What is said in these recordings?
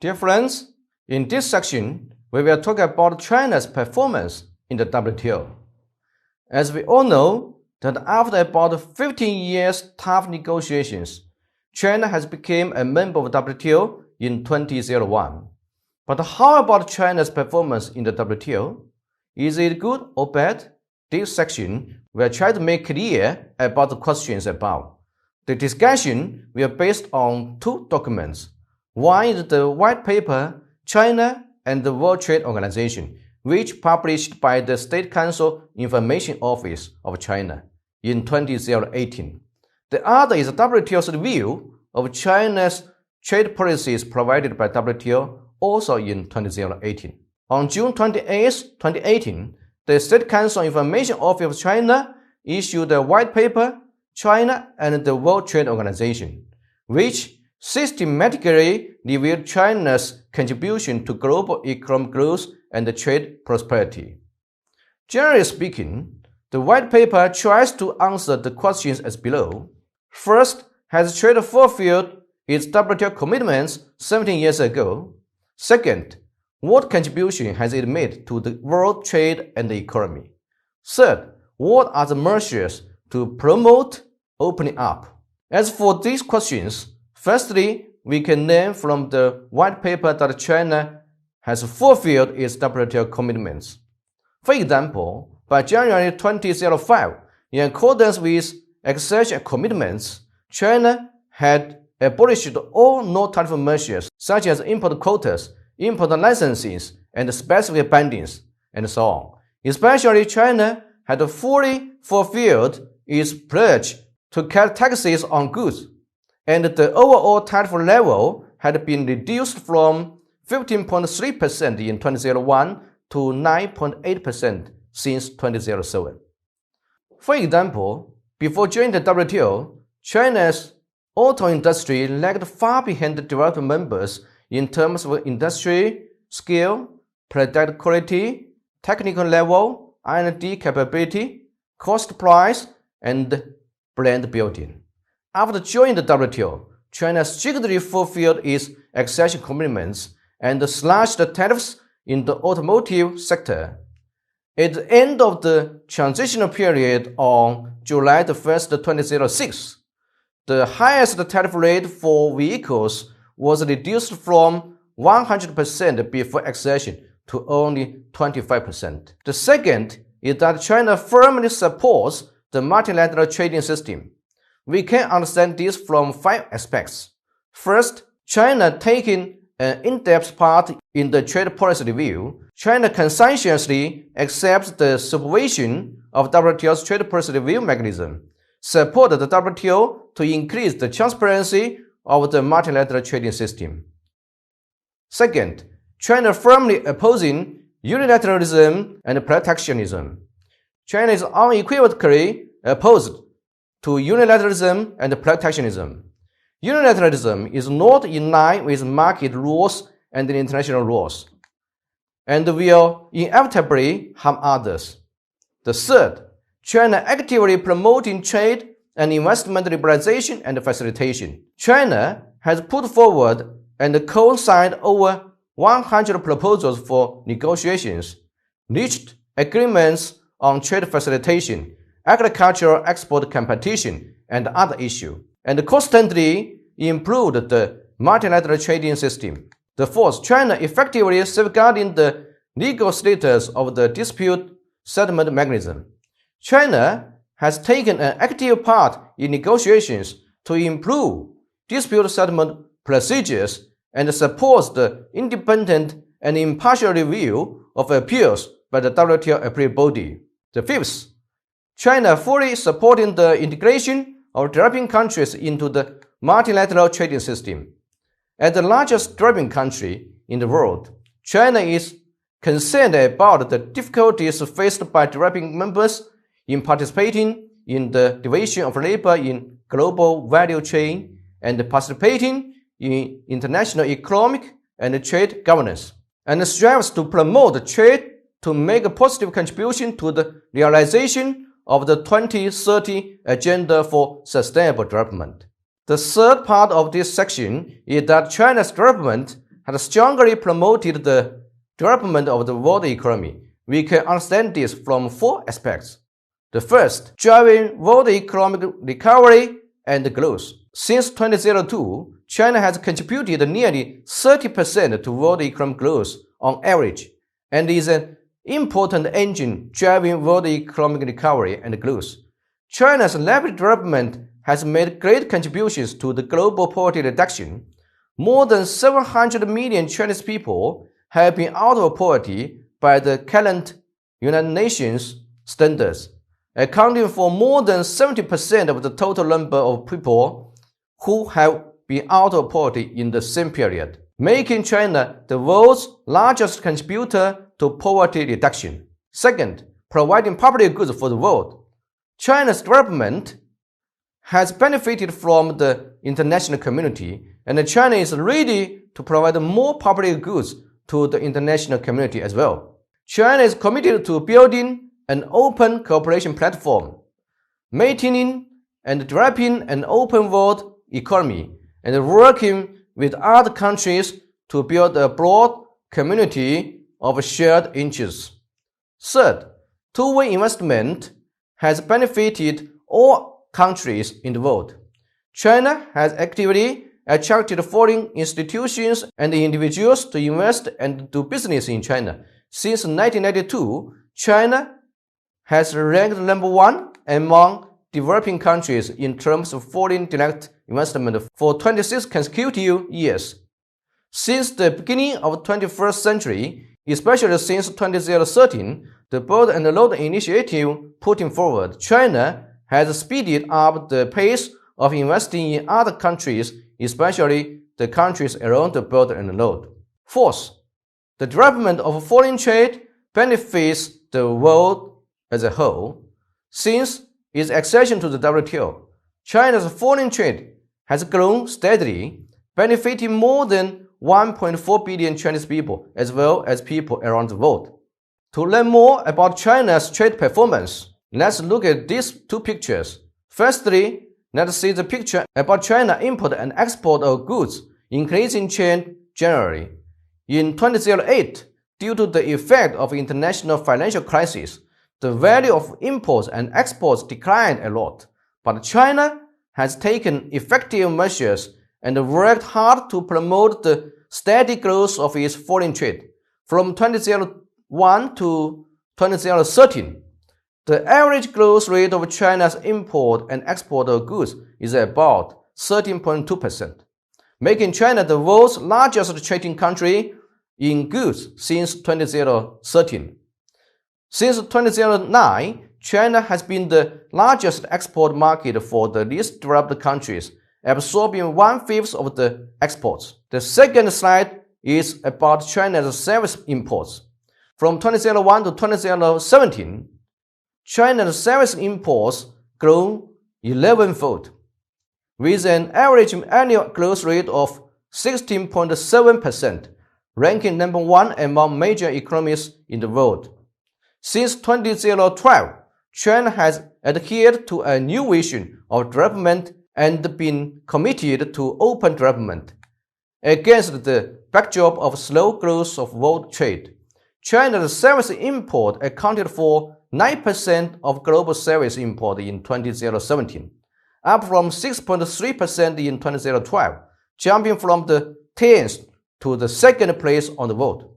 Dear friends, in this section, we will talk about China's performance in the WTO. As we all know, that after about 15 years tough negotiations, China has become a member of WTO in 2001. But how about China's performance in the WTO? Is it good or bad? This section will try to make clear about the questions above. The discussion will be based on two documents. One is the white paper, China and the World Trade Organization, which published by the State Council Information Office of China in 2018. The other is WTO's review of China's trade policies provided by WTO, also in 2018. On June 28, 2018, the State Council Information Office of China issued a white paper, China and the World Trade Organization, which systematically revealed China's contribution to global economic growth and trade prosperity. Generally speaking, the white paper tries to answer the questions as below. First, has trade fulfilled its WTO commitments 17 years ago? Second, what contribution has it made to the world trade and the economy? Third, what are the measures to promote opening up? As for these questions, firstly, we can learn from the white paper that China has fulfilled its WTO commitments. For example, by January 2005, in accordance with accession commitments, China had abolished all no-tariff measures such as import quotas, import licenses, and specific bindings, and so on. Especially China had fully fulfilled its pledge to cut taxes on goods, and the overall tariff level had been reduced from 15.3% in 2001 to 9.8% since 2007. For example, before joining the WTO, China's auto industry lagged far behind the developed members in terms of industry, scale, product quality, technical level, R&D capability, cost price, and brand building. After joining the WTO, China strictly fulfilled its accession commitments and slashed the tariffs in the automotive sector. At the end of the transitional period on July 1, 2006, the highest tariff rate for vehicles was reduced from 100% before accession to only 25%. The second is that China firmly supports the multilateral trading system. We can understand this from 5 aspects. First, China taking an in-depth part in the trade policy review. China conscientiously accepts the supervision of WTO's trade policy review mechanism, supported the WTO to increase the transparency of the multilateral trading system. Second, China firmly opposing unilateralism and protectionism. China is unequivocally opposed to unilateralism and protectionism. Unilateralism is not in line with market rules and international rules, and will inevitably harm others. The third, China actively promoting trade and investment liberalization and facilitation. China has put forward and co-signed over 100 proposals for negotiations, reached agreements on trade facilitation, agricultural export competition, and other issues, and constantly improved the multilateral trading system. The fourth, China effectively safeguarding the legal status of the dispute settlement mechanism. China has taken an active part in negotiations to improve dispute settlement procedures and supports the independent and impartial review of appeals by the WTO appellate body. The fifth, China fully supporting the integration of developing countries into the multilateral trading system. As the largest developing country in the world, China is concerned about the difficulties faced by developing members in participating in the division of labor in global value chain and participating in international economic and trade governance, and strives to promote trade to make a positive contribution to the realization of the 2030 Agenda for Sustainable Development. The third part of this section is that China's development has strongly promoted the development of the world economy. We can understand this from 4 aspects. The first, driving world economic recovery and growth. Since 2002, China has contributed nearly 30% to world economic growth on average, and is an important engine driving world economic recovery and growth. China's rapid development has made great contributions to the global poverty reduction. More than 700 million Chinese people have been out of poverty by the current United Nations standards, accounting for more than 70% of the total number of people who have been out of poverty in the same period, making China the world's largest contributor to poverty reduction. Second, providing public goods for the world. China's development has benefited from the international community, and China is ready to provide more public goods to the international community as well. China is committed to building an open cooperation platform, maintaining and developing an open world economy, and working with other countries to build a broad community of shared interests. Third, two-way investment has benefited all countries in the world. China has actively attracted foreign institutions and individuals to invest and do business in China. Since 1992, China has ranked number 1 among developing countries in terms of foreign direct investment for 26 consecutive years. Since the beginning of the 21st century, especially since 2013, the Belt and Road Initiative putting forward, China has speeded up the pace of investing in other countries, especially the countries around the Belt and Road. Fourth, the development of foreign trade benefits the world as a whole. Since its accession to the WTO, China's foreign trade has grown steadily, benefiting more than 1.4 billion Chinese people as well as people around the world. To learn more about China's trade performance, let's look at these 2 pictures. Firstly, let's see the picture about China import and export of goods increasing trend generally. In 2008, due to the effect of international financial crisis, the value of imports and exports declined a lot, but China has taken effective measures and worked hard to promote the steady growth of its foreign trade. From 2001 to 2013, the average growth rate of China's import and export of goods is about 13.2%, making China the world's largest trading country in goods since 2013. Since 2009, China has been the largest export market for the least developed countries, absorbing 1/5 of the exports. The second slide is about China's service imports. From 2001 to 2017, China's service imports grew 11-fold, with an average annual growth rate of 16.7%, ranking number 1 among major economies in the world. Since 2012, China has adhered to a new vision of development and been committed to open development. Against the backdrop of slow growth of world trade, China's service import accounted for 9% of global service import in 2017, up from 6.3% in 2012, jumping from the 10th to the 2nd place on the world.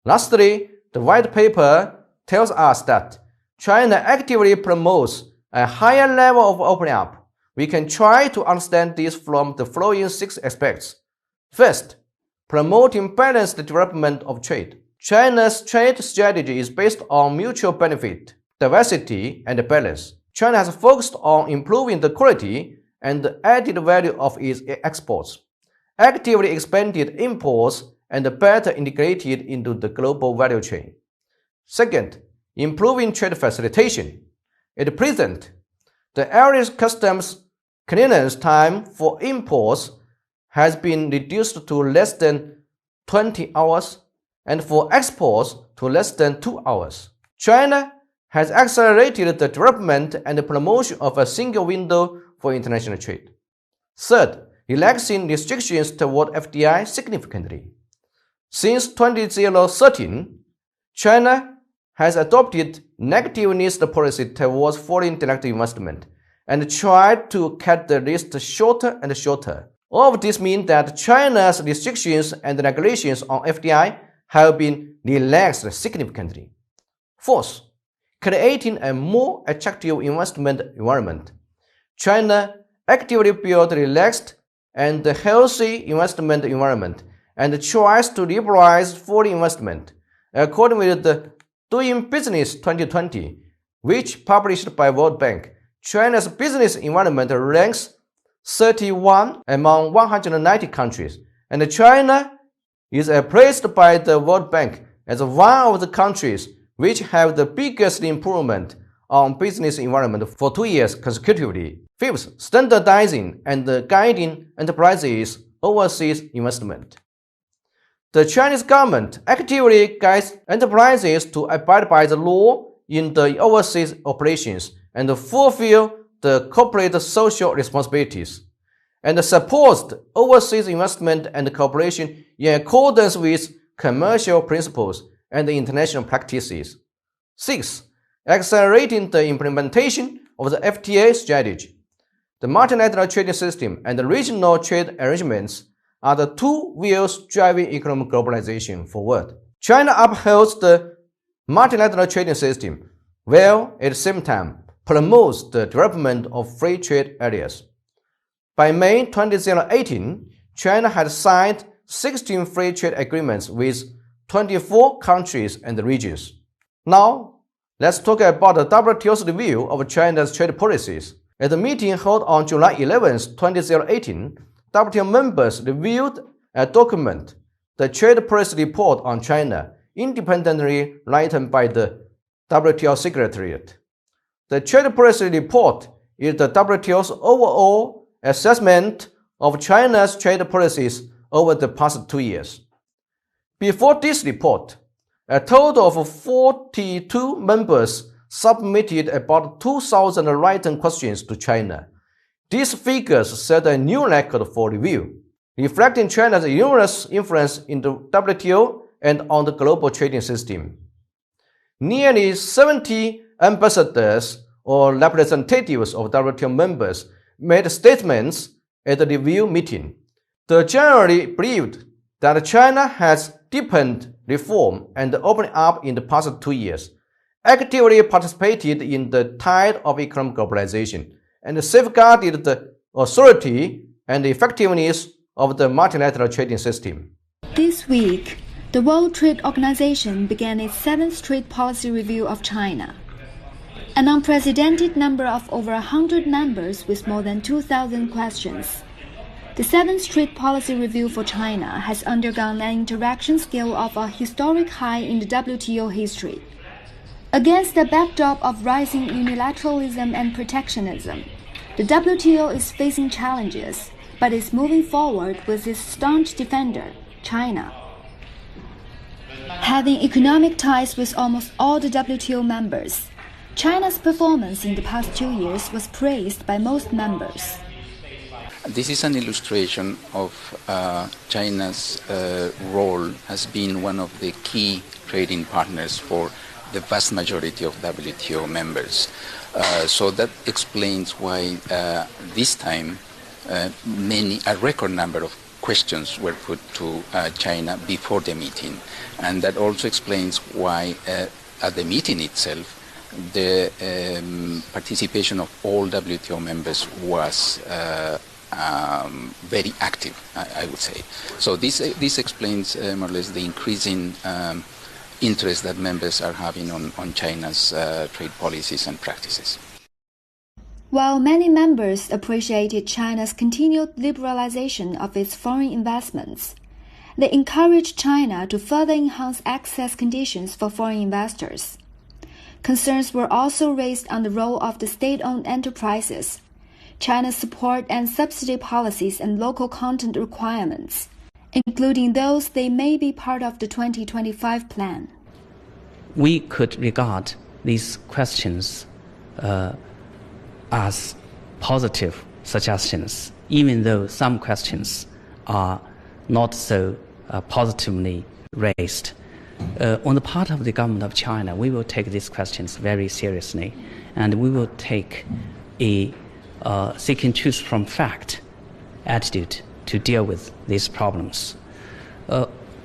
Lastly, the white paper tells us that China actively promotes a higher level of opening up. We can try to understand this from the following 6 aspects. First, promoting balanced development of trade. China's trade strategy is based on mutual benefit, diversity, and balance. China has focused on improving the quality and the added value of its exports, actively expanded imports, and better integrated into the global value chain. Second, improving trade facilitation. At present, the average customs clearance time for imports has been reduced to less than 20 hours and for exports to less than 2 hours. China has accelerated the development and promotion of a single window for international trade. Third, relaxing restrictions toward FDI significantly. Since 2013, China has adopted negative list policy towards foreign direct investment and tried to cut the list shorter and shorter. All of this means that China's restrictions and regulations on FDI have been relaxed significantly. Fourth, creating a more attractive investment environment. China actively built a relaxed and healthy investment environment and tries to liberalize foreign investment. According with the Doing Business 2020, which published by World Bank, China's business environment ranks 31 among 190 countries, and China is appraised by the World Bank as one of the countries which have the biggest improvement on business environment for 2 years consecutively. Fifth, standardizing and guiding enterprises' overseas investment. The Chinese government actively guides enterprises to abide by the law in the overseas operations and fulfill the corporate social responsibilities, and supports overseas investment and cooperation in accordance with commercial principles and international practices. Six, accelerating the implementation of the FTA strategy. The multilateral trading system and the regional trade arrangements are the two wheels driving economic globalization forward. China upholds the multilateral trading system, while at the same time promotes the development of free trade areas. By May 2018, China had signed 16 free trade agreements with 24 countries and regions. Now, let's talk about the WTO's review of China's trade policies. At the meeting held on July 11, 2018, WTO members reviewed a document, the Trade Policy Report on China, independently written by the WTO Secretariat. The Trade Policy Report is the WTO's overall assessment of China's trade policies over the past 2 years. Before this report, a total of 42 members submitted about 2,000 written questions to China. These figures set a new record for review, reflecting China's enormous influence in the WTO and on the global trading system. Nearly 70 ambassadors or representatives of WTO members made statements at the review meeting. They generally believed that China has deepened reform and opening up in the past 2 years, actively participated in the tide of economic globalization, and safeguarded the authority and effectiveness of the multilateral trading system. This week, the World Trade Organization began its 7th Trade Policy Review of China. An unprecedented number of over 100 members with more than 2,000 questions. The 7th Trade Policy Review for China has undergone an interaction scale of a historic high in the WTO history. Against the backdrop of rising unilateralism and protectionism, the WTO is facing challenges, but is moving forward with its staunch defender, China. Having economic ties with almost all the WTO members, China's performance in the past 2 years was praised by most members. This is an illustration of China's role as being one of the key trading partners for the vast majority of WTO members. So that explains why this time a record number of questions were put to China before the meeting. And that also explains why at the meeting itself, the participation of all WTO members was very active, I would say. So this explains more or less the increasing interest that members are having on China's trade policies and practices. While many members appreciated China's continued liberalization of its foreign investments, they encouraged China to further enhance access conditions for foreign investors. Concerns were also raised on the role of the state-owned enterprises, China's support and subsidy policies and local content requirements, including those they may be part of the 2025 plan. We could regard these questions as positive suggestions, even though some questions are not so positively raised. On the part of the government of China, we will take these questions very seriously, and we will take a seek and choose from fact attitude to deal with these problems.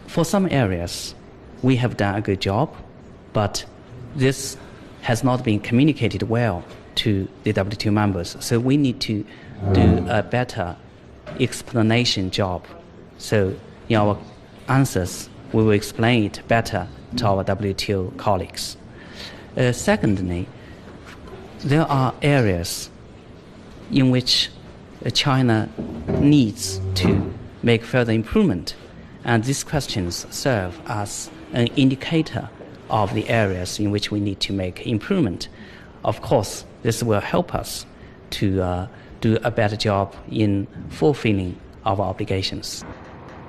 For some areas, we have done a good job, but this has not been communicated well to the WTO members. So we need to do a better explanation job. So in our answers, we will explain it better to our WTO colleagues. Secondly, there are areas in which China needs to make further improvement, and these questions serve as an indicator of the areas in which we need to make improvement. Of course, this will help us to do a better job in fulfilling our obligations.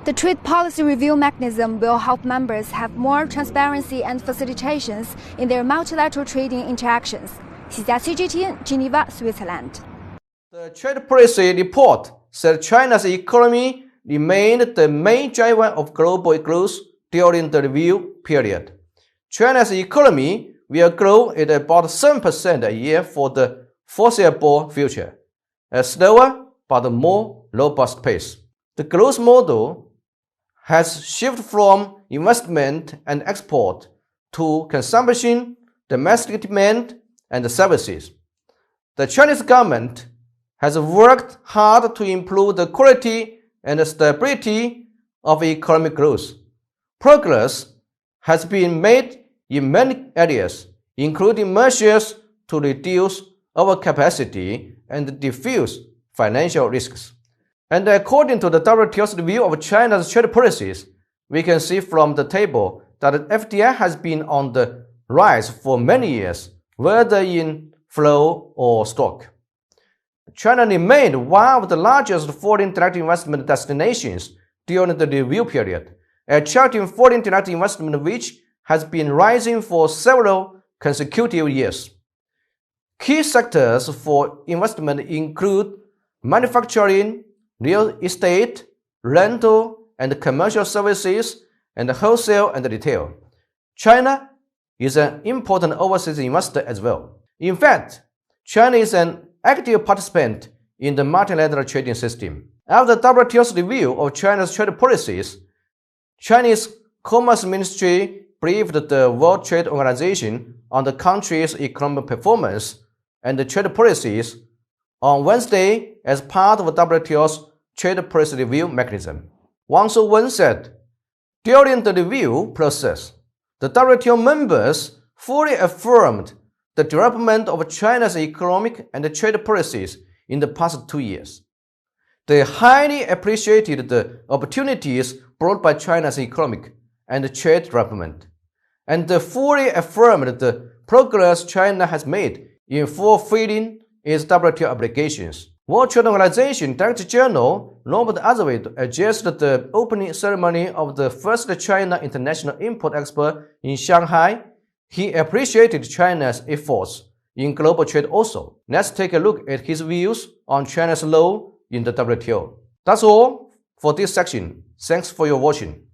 The trade policy review mechanism will help members have more transparency and facilitations in their multilateral trading interactions. 喜家 CGTN, Geneva, Switzerland. The trade policy report said China's economy remained the main driver of global growth during the review period. China's economy will grow at about 7% a year for the foreseeable future, a slower but more robust pace. The growth model has shifted from investment and export to consumption, domestic demand, and services. The Chinese government has worked hard to improve the quality and stability of economic growth. Progress has been made in many areas, including measures to reduce overcapacity and diffuse financial risks. And according to the WTO's review of China's trade policies, we can see from the table that FDI has been on the rise for many years, whether in flow or stock. China remained one of the largest foreign direct investment destinations during the review period, attracting foreign direct investment which has been rising for several consecutive years. Key sectors for investment include manufacturing, real estate, rental and commercial services, and wholesale and retail. China is an important overseas investor as well. In fact, China is an active participant in the multilateral trading system. After the WTO's review of China's trade policies, Chinese Commerce Ministry briefed the World Trade Organization on the country's economic performance and the trade policies on Wednesday as part of WTO's trade policy review mechanism. Wang Shouwen said, during the review process, the WTO members fully affirmed the development of China's economic and trade policies in the past 2 years. They highly appreciated the opportunities brought by China's economic and trade development, and they fully affirmed the progress China has made in fulfilling its WTO obligations. World Trade Organization Director General Robert Azarvide addressed the opening ceremony of the first China International Import Expo in Shanghai. He appreciated China's efforts in global trade also. Let's take a look at his views on China's role in the WTO. That's all for this section. Thanks for your watching.